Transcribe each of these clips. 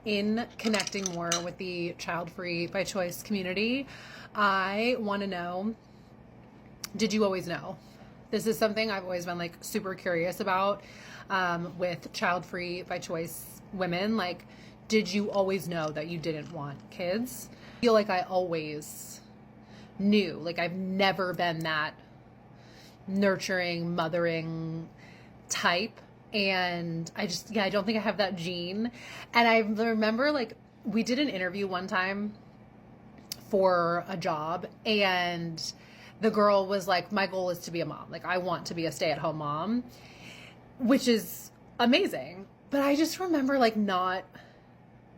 in connecting more with the Child-Free by Choice community, I want to know, did you always know? This is something I've always been like super curious about with Child-Free by Choice women. Like, did you always know that you didn't want kids? I feel like I always knew. Like, I've never been that nurturing, mothering type. And I don't think I have that gene. And I remember, like, we did an interview one time for a job, and the girl was like, my goal is to be a mom. Like, I want to be a stay-at-home mom, which is amazing. But I just remember, like,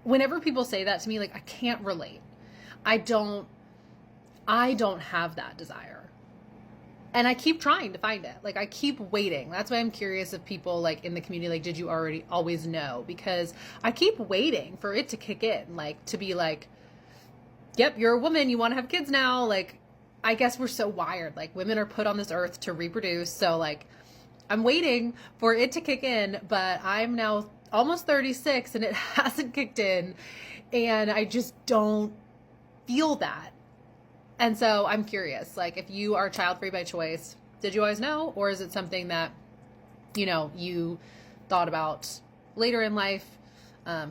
whenever people say that to me, like, I can't relate. I don't have that desire. And I keep trying to find it. Like, I keep waiting. That's why I'm curious if people, like, in the community, like, did you always know? Because I keep waiting for it to kick in, like, to be like, yep, you're a woman, you want to have kids now. Like, I guess we're so wired. Like, women are put on this earth to reproduce. So, like, I'm waiting for it to kick in, but I'm now almost 36 and it hasn't kicked in. And I just don't feel that. And so I'm curious, like, if you are child-free by choice, did you always know? Or is it something that, you thought about later in life?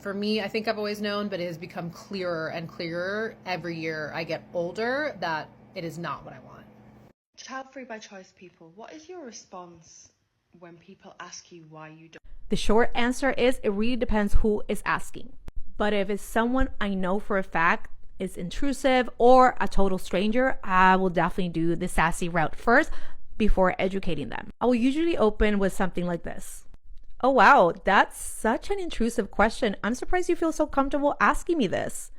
For me, I think I've always known, but it has become clearer and clearer every year I get older that it is not what I want. Child-free by choice people, what is your response when people ask you why you don't? The short answer is it really depends who is asking. But if it's someone I know for a fact is intrusive or a total stranger, I will definitely do the sassy route first before educating them. I will usually open with something like this. Oh wow, that's such an intrusive question. I'm surprised you feel so comfortable asking me this.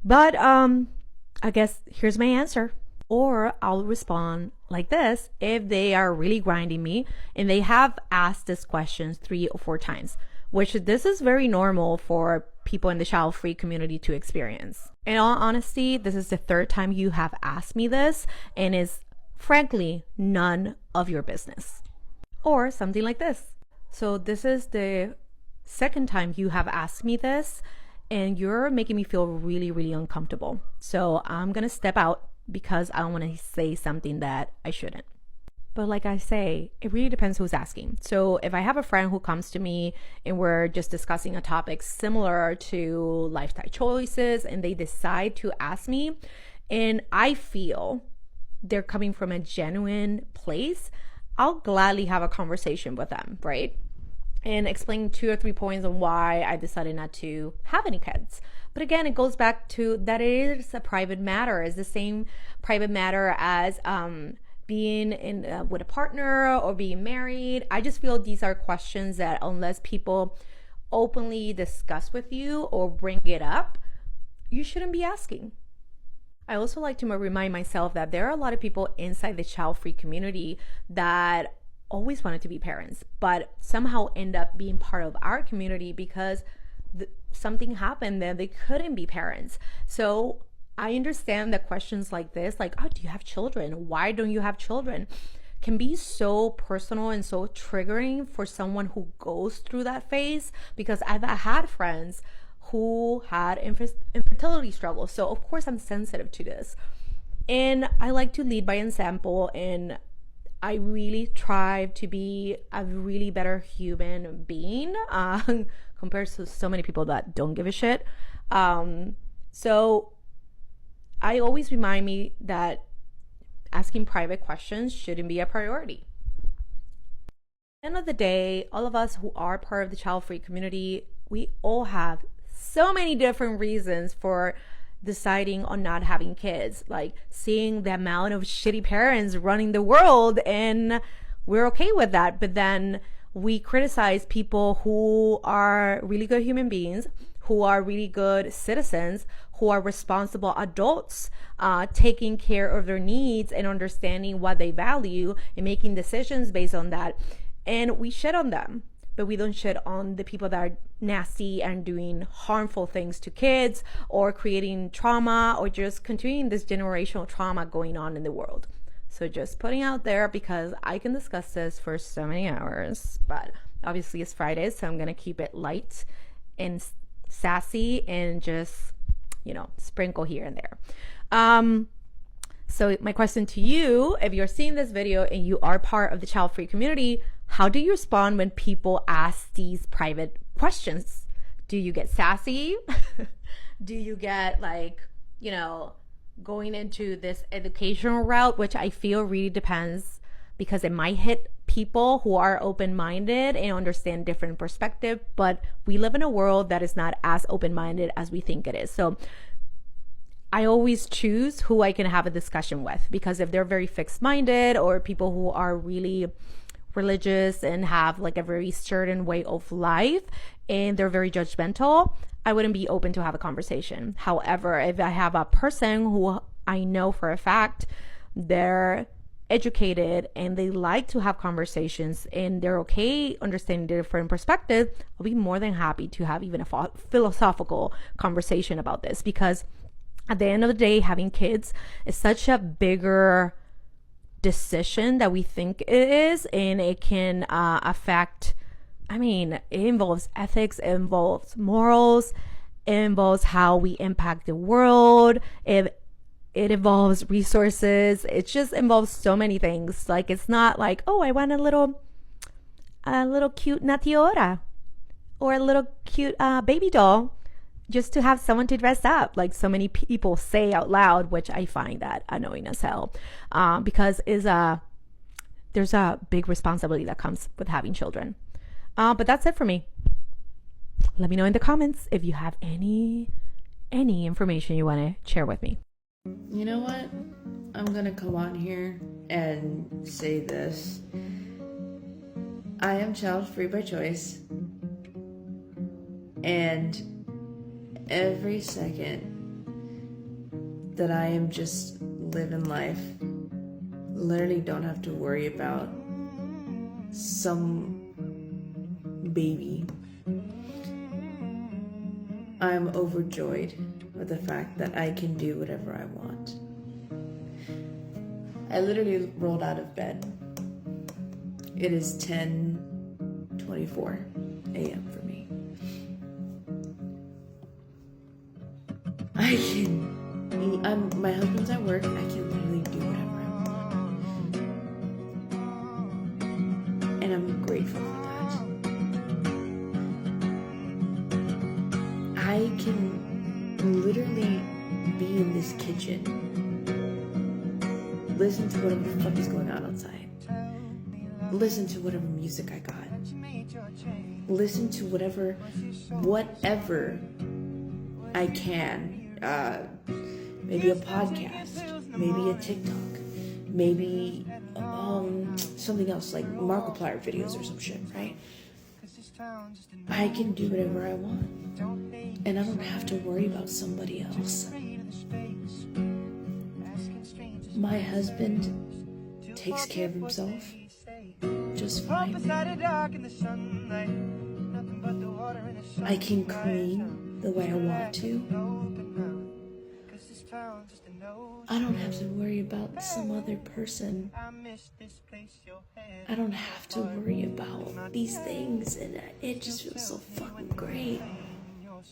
But I guess here's my answer. Or I'll respond like this if they are really grinding me and they have asked this question 3 or 4 times, which this is very normal for people in the child-free community to experience. In all honesty, this is the 3rd time you have asked me this and is frankly none of your business. Or something like this. So this is the 2nd time you have asked me this and you're making me feel really, really uncomfortable. So I'm gonna step out because I don't want to say something that I shouldn't. But like I say, it really depends who's asking. So if I have a friend who comes to me and we're just discussing a topic similar to lifestyle choices and they decide to ask me and I feel they're coming from a genuine place, I'll gladly have a conversation with them, right? And explain 2 or 3 points on why I decided not to have any kids. But again, it goes back to that it is a private matter. It's the same private matter as being in with a partner or being married. I just feel these are questions that unless people openly discuss with you or bring it up, you shouldn't be asking. I also like to remind myself that there are a lot of people inside the child-free community that always wanted to be parents, but somehow end up being part of our community because something happened that they couldn't be parents. So I understand that questions like this, like, oh, do you have children? Why don't you have children? Can be so personal and so triggering for someone who goes through that phase, because I've had friends who had infertility struggles. So of course I'm sensitive to this. And I like to lead by example, and I really try to be a really better human being compared to so many people that don't give a shit. So I always remind me that asking private questions shouldn't be a priority. At the end of the day, all of us who are part of the child-free community, we all have so many different reasons for deciding on not having kids, like seeing the amount of shitty parents running the world, and we're okay with that. But then we criticize people who are really good human beings, who are really good citizens, who are responsible adults, taking care of their needs and understanding what they value and making decisions based on that. And we shit on them, but we don't shit on the people that are nasty and doing harmful things to kids or creating trauma or just continuing this generational trauma going on in the world. So just putting out there, because I can discuss this for so many hours, but obviously it's Friday, so I'm going to keep it light and sassy and just, sprinkle here and there. So my question to you, if you're seeing this video and you are part of the child-free community, how do you respond when people ask these private questions? Do you get sassy? Do you get going into this educational route, which I feel really depends, because it might hit people who are open-minded and understand different perspective, but we live in a world that is not as open-minded as we think it is. So I always choose who I can have a discussion with, because if they're very fixed-minded or people who are really religious and have a very certain way of life and they're very judgmental, I wouldn't be open to have a conversation. However, if I have a person who I know for a fact they're educated and they like to have conversations and they're okay understanding different perspectives, I'll be more than happy to have even a philosophical conversation about this, because at the end of the day, having kids is such a bigger decision that we think it is, and it can affect, it involves ethics, it involves morals, it involves how we impact the world, it involves resources, it just involves so many things. It's not like, oh, I want a little cute natiora or a little cute baby doll just to have someone to dress up, like so many people say out loud, which I find that annoying as hell, because there's a big responsibility that comes with having children. But that's it for me. Let me know in the comments if you have any information you want to share with me. You know what? I'm gonna come on here and say this. I am child-free by choice, and every second that I am just living life, literally don't have to worry about some baby, I'm overjoyed with the fact that I can do whatever I want. I literally rolled out of bed. It is 10:24 a.m. for me. My husband's at work. I can literally do whatever I want. And I'm grateful for that. I can literally be in this kitchen, listen to whatever the fuck is going on outside, listen to whatever music I got, listen to whatever I can, maybe a podcast, maybe a TikTok, maybe something else like Markiplier videos or some shit, right? I can do whatever I want, and I don't have to worry about somebody else. My husband takes care of himself just fine. I can clean the way I want to. I don't have to worry about some other person. I don't have to worry about these things, and it just feels so fucking great.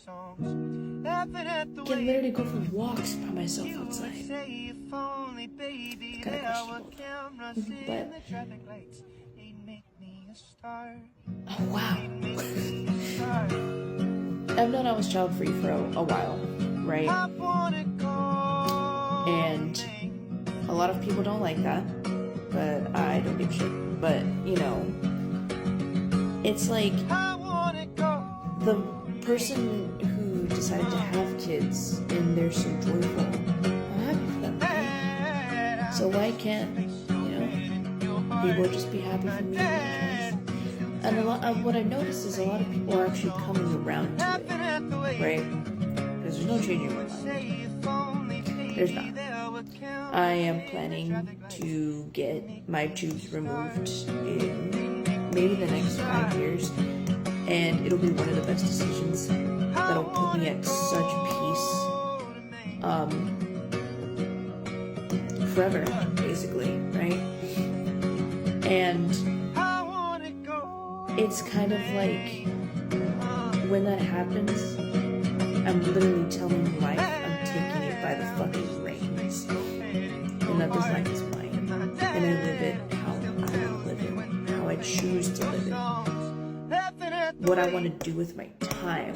I can literally go for walks by myself outside. It's kind of questionable, but oh wow. I've known I was child-free for a while, right? And a lot of people don't like that, but I don't give a shit. But, it's like the person who decided to have kids and they're so joyful, I'm happy for them, right? So why can't, people just be happy for me? And a lot of what I've noticed is a lot of people are actually coming around to it, right? Because there's no changing my mind. There's not. I am planning to get my tubes removed in maybe the next 5 years, and it'll be one of the best decisions that'll put me at such peace, forever, basically, right? And it's kind of like when that happens, I'm literally telling life I'm taking it by the fucking reins. And that this life is mine. And I live it how I live it. How I choose to live it. What I want to do with my time.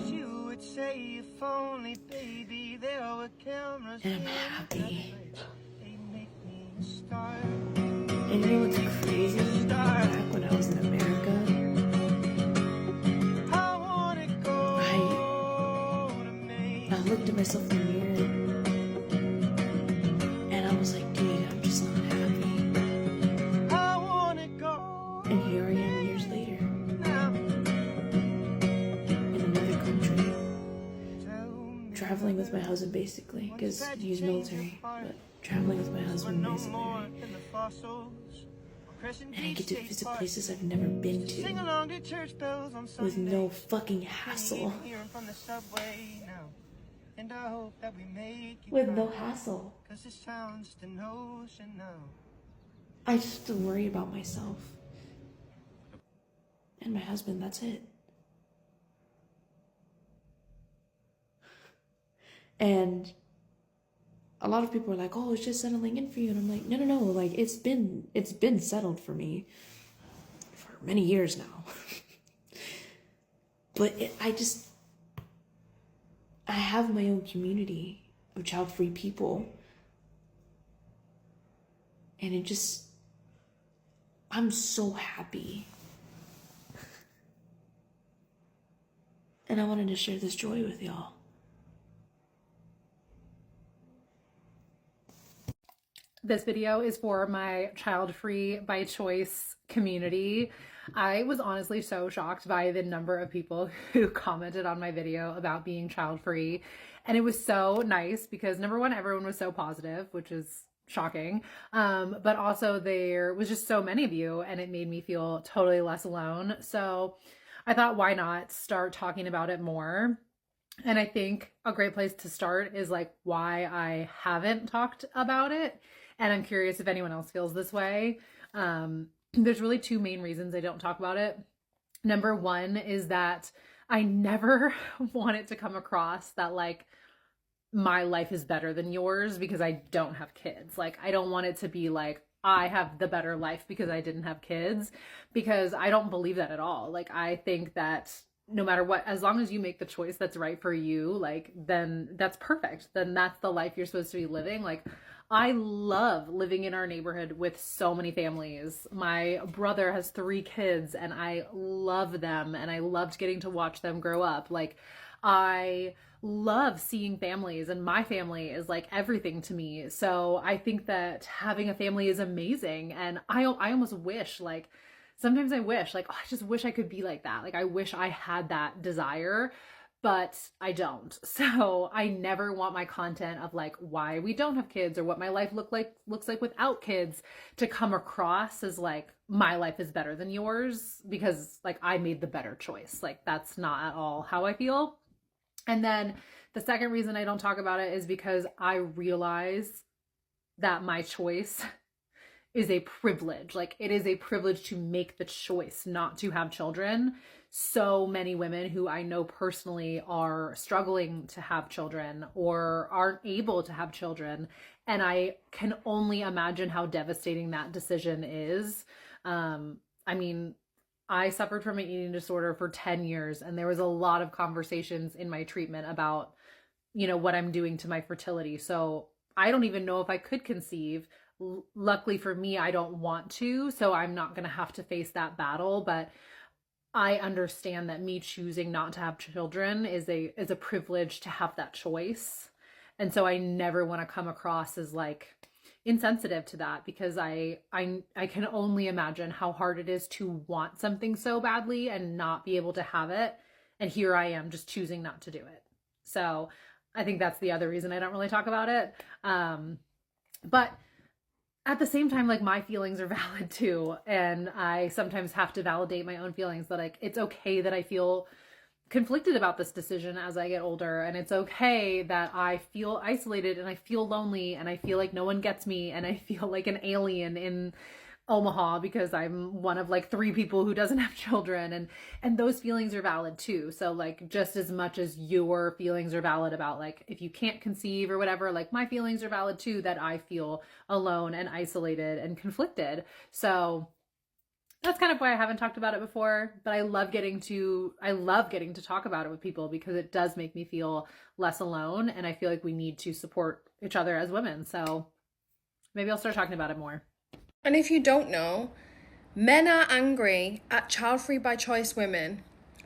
And I'm happy. And you know what's crazy? Back when I was in America, I looked at myself in the mirror and I was like, dude, I'm just not happy. And here I am years later in another country, traveling with my husband basically, because he's military, but traveling with my husband basically, right? And I get to visit places I've never been to with no fucking hassle. With no hassle. I just have to worry about myself. And my husband, that's it. And a lot of people are like, oh, it's just settling in for you. And I'm like, no. Like, it's been settled for me for many years now. But I have my own community of child-free people. And I'm so happy. And I wanted to share this joy with y'all. This video is for my child-free by choice community. I was honestly so shocked by the number of people who commented on my video about being child-free. And it was so nice because number one, everyone was so positive, which is shocking. But also there was just so many of you and it made me feel totally less alone. So I thought, why not start talking about it more? And I think a great place to start is like why I haven't talked about it. And I'm curious if anyone else feels this way. There's really two main reasons I don't talk about it. Number one is that I never want it to come across that like my life is better than yours because I don't have kids. Like I don't want it to be like I have the better life because I didn't have kids, because I don't believe that at all. Like I think that no matter what, as long as you make the choice that's right for you, like then that's perfect. Then that's the life you're supposed to be living. Like I love living in our neighborhood with so many families. My brother has 3 kids and I love them and I loved getting to watch them grow up. Like I love seeing families and my family is like everything to me. So I think that having a family is amazing. And I almost wish like, sometimes I wish like, oh, I just wish I could be like that. Like I wish I had that desire, but I don't. So I never want my content of like why we don't have kids or what my life looks like without kids to come across as like my life is better than yours because like I made the better choice. Like that's not at all how I feel. And then the second reason I don't talk about it is because I realize that my choice is a privilege. Like it is a privilege to make the choice not to have children. So many women who I know personally are struggling to have children or aren't able to have children. And I can only imagine how devastating that decision is. I mean, I suffered from an eating disorder for 10 years and there was a lot of conversations in my treatment about, you know, what I'm doing to my fertility. So I don't even know if I could conceive. Luckily for me, I don't want to, so I'm not going to have to face that battle, but I understand that me choosing not to have children is a privilege to have that choice. And so I never want to come across as like insensitive to that because I can only imagine how hard it is to want something so badly and not be able to have it. And here I am just choosing not to do it. So I think that's the other reason I don't really talk about it. But at the same time, like my feelings are valid too. And I sometimes have to validate my own feelings that like, it's okay that I feel conflicted about this decision as I get older. And it's okay that I feel isolated and I feel lonely and I feel like no one gets me and I feel like an alien in Omaha because I'm one of like 3 people who doesn't have children, and those feelings are valid too. So like just as much as your feelings are valid about like if you can't conceive or whatever, like my feelings are valid too, that I feel alone and isolated and conflicted. So that's kind of why I haven't talked about it before, but I love getting to talk about it with people because it does make me feel less alone, and I feel like we need to support each other as women. So maybe I'll start talking about it more. And if you don't know, men are angry at child-free by choice women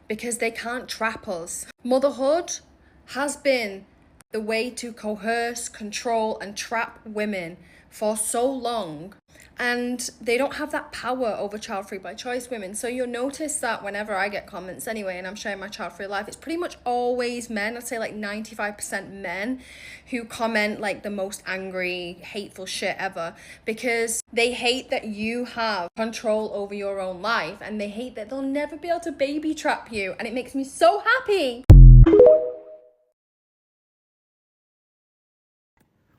because they can't trap us. Motherhood has been the way to coerce, control, and trap women for so long. And they don't have that power over child-free by choice women. So you'll notice that whenever I get comments anyway, and I'm sharing my child-free life, it's pretty much always men. I'd say like 95% men who comment like the most angry, hateful shit ever, because they hate that you have control over your own life, and they hate that they'll never be able to baby trap you. And it makes me so happy.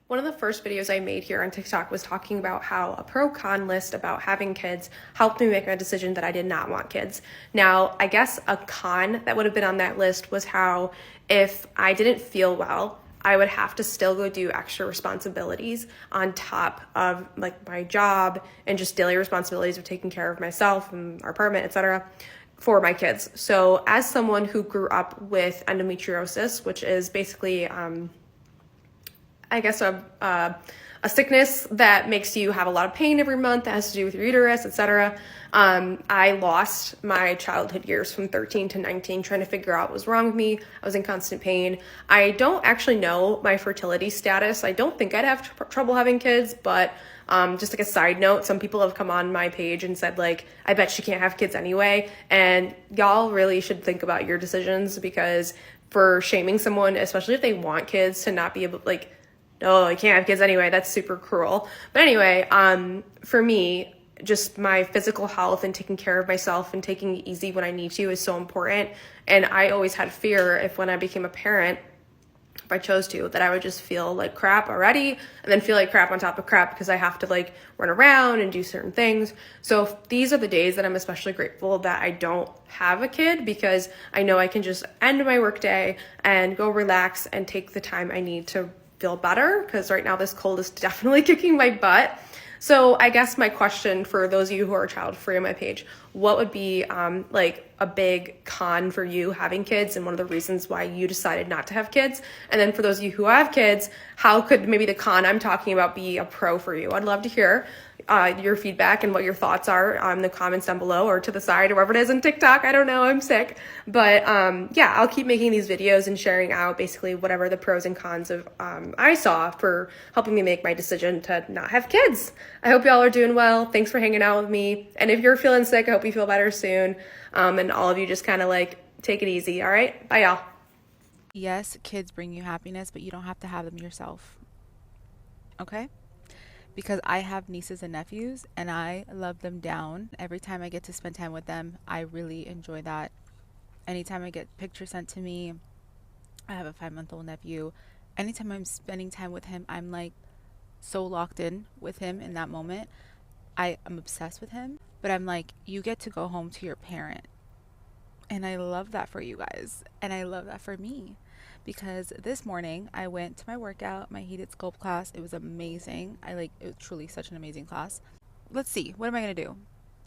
One of the first videos I made here on TikTok was talking about how a pro-con list about having kids helped me make my decision that I did not want kids. Now, I guess a con that would have been on that list was how if I didn't feel well, I would have to still go do extra responsibilities on top of like my job and just daily responsibilities of taking care of myself and our apartment, etc., for my kids. So as someone who grew up with endometriosis, which is basically I guess a sickness that makes you have a lot of pain every month that has to do with your uterus, etc. I lost my childhood years from 13 to 19 trying to figure out what was wrong with me. I was in constant pain. I don't actually know my fertility status. I don't think I'd have trouble having kids, but just like a side note, some people have come on my page and said like, I bet she can't have kids anyway. And y'all really should think about your decisions, because for shaming someone, especially if they want kids, to not be able like, oh, I can't have kids anyway, that's super cruel. But anyway, for me, just my physical health and taking care of myself and taking it easy when I need to is so important. And I always had fear if when I became a parent, if I chose to, that I would just feel like crap already and then feel like crap on top of crap because I have to like run around and do certain things. So these are the days that I'm especially grateful that I don't have a kid, because I know I can just end my workday and go relax and take the time I need to feel better, because right now this cold is definitely kicking my butt. So I guess my question for those of you who are child-free on my page, what would be like a big con for you having kids and one of the reasons why you decided not to have kids? And then for those of you who have kids, how could maybe the con I'm talking about be a pro for you? I'd love to hear your feedback and what your thoughts are in the comments down below or to the side or wherever it is on TikTok. I don't know, I'm sick. But yeah, I'll keep making these videos and sharing out basically whatever the pros and cons of I saw for helping me make my decision to not have kids. I hope y'all are doing well. Thanks for hanging out with me. And if you're feeling sick, I hope you feel better soon. And all of you just kind of like take it easy. All right, bye y'all. Yes, kids bring you happiness, but you don't have to have them yourself. Okay? Because I have nieces and nephews and I love them down. Every time I get to spend time with them, I really enjoy that. Anytime I get pictures sent to me, I have a 5-month-old nephew. Anytime I'm spending time with him, I'm like so locked in with him in that moment. I'm obsessed with him, but I'm like, you get to go home to your parent. And I love that for you guys. And I love that for me. Because this morning I went to my workout, my heated sculpt class. It was amazing. It was truly such an amazing class. Let's see, what am I gonna do?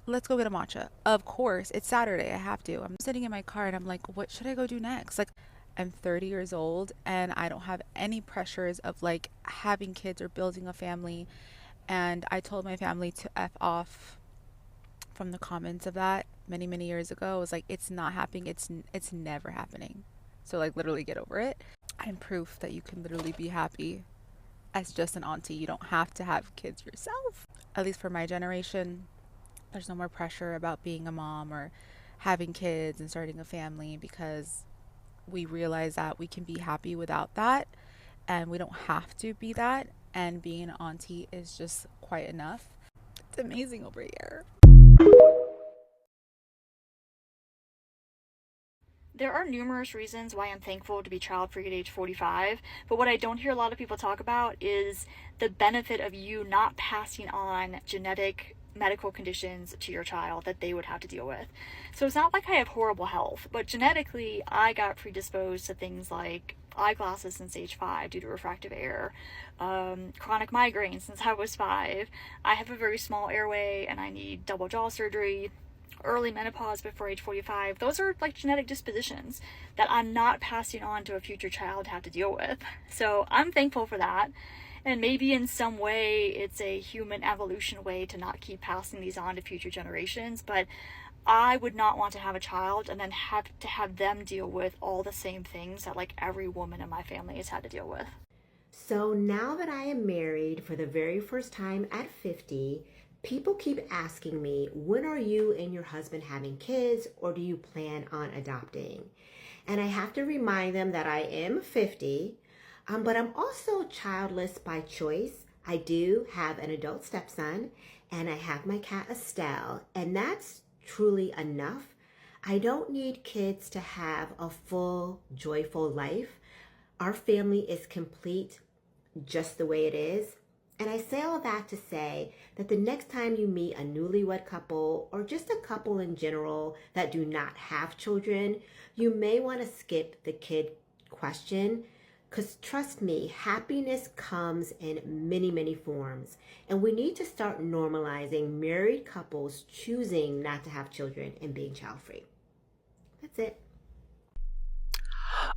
Let's go get a matcha. Of course, it's Saturday, I have to. I'm sitting in my car and I'm like, what should I go do next? Like, I'm 30 years old and I don't have any pressures of like having kids or building a family. And I told my family to F off from the comments of that many, many years ago. I was like, it's not happening. It's never happening. So like literally get over it. I'm proof that you can literally be happy as just an auntie. You don't have to have kids yourself. At least for my generation, there's no more pressure about being a mom or having kids and starting a family, because we realize that we can be happy without that and we don't have to be that. And being an auntie is just quite enough. It's amazing over here. There are numerous reasons why I'm thankful to be child-free at age 45, but what I don't hear a lot of people talk about is the benefit of you not passing on genetic medical conditions to your child that they would have to deal with. So it's not like I have horrible health, but genetically I got predisposed to things like eyeglasses since age 5 due to refractive error, chronic migraine since I was 5. I have a very small airway and I need double jaw surgery, early menopause before age 45. Those are like genetic dispositions that I'm not passing on to a future child to have to deal with. So I'm thankful for that. And maybe in some way it's a human evolution way to not keep passing these on to future generations, but I would not want to have a child and then have to have them deal with all the same things that like every woman in my family has had to deal with. So now that I am married for the very first time at 50, people keep asking me, when are you and your husband having kids, or do you plan on adopting? And I have to remind them that I am 50, but I'm also childless by choice. I do have an adult stepson, and I have my cat Estelle, and that's truly enough. I don't need kids to have a full, joyful life. Our family is complete just the way it is. And I say all that to say that the next time you meet a newlywed couple or just a couple in general that do not have children, you may want to skip the kid question, because trust me, happiness comes in many, many forms. And we need to start normalizing married couples choosing not to have children and being child-free. That's it.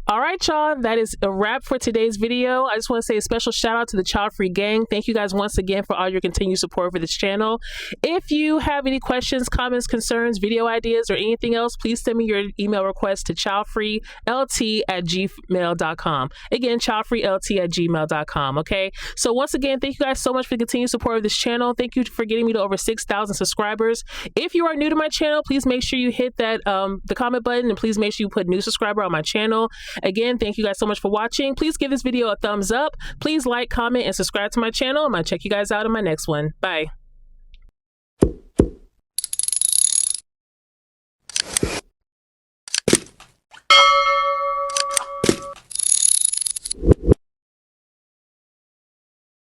All right, y'all, that is a wrap for today's video. I just want to say a special shout out to the Childfree gang. Thank you guys once again for all your continued support for this channel. If you have any questions, comments, concerns, video ideas, or anything else, please send me your email request to childfreelt@gmail.com. Again, childfreelt@gmail.com. Okay. So once again, thank you guys so much for the continued support of this channel. Thank you for getting me to over 6,000 subscribers. If you are new to my channel, please make sure you hit that the comment button, and please make sure you put new subscriber on my channel. Again, thank you guys so much for watching. Please give this video a thumbs up. Please like, comment, and subscribe to my channel. I'm going to check you guys out in my next one. Bye.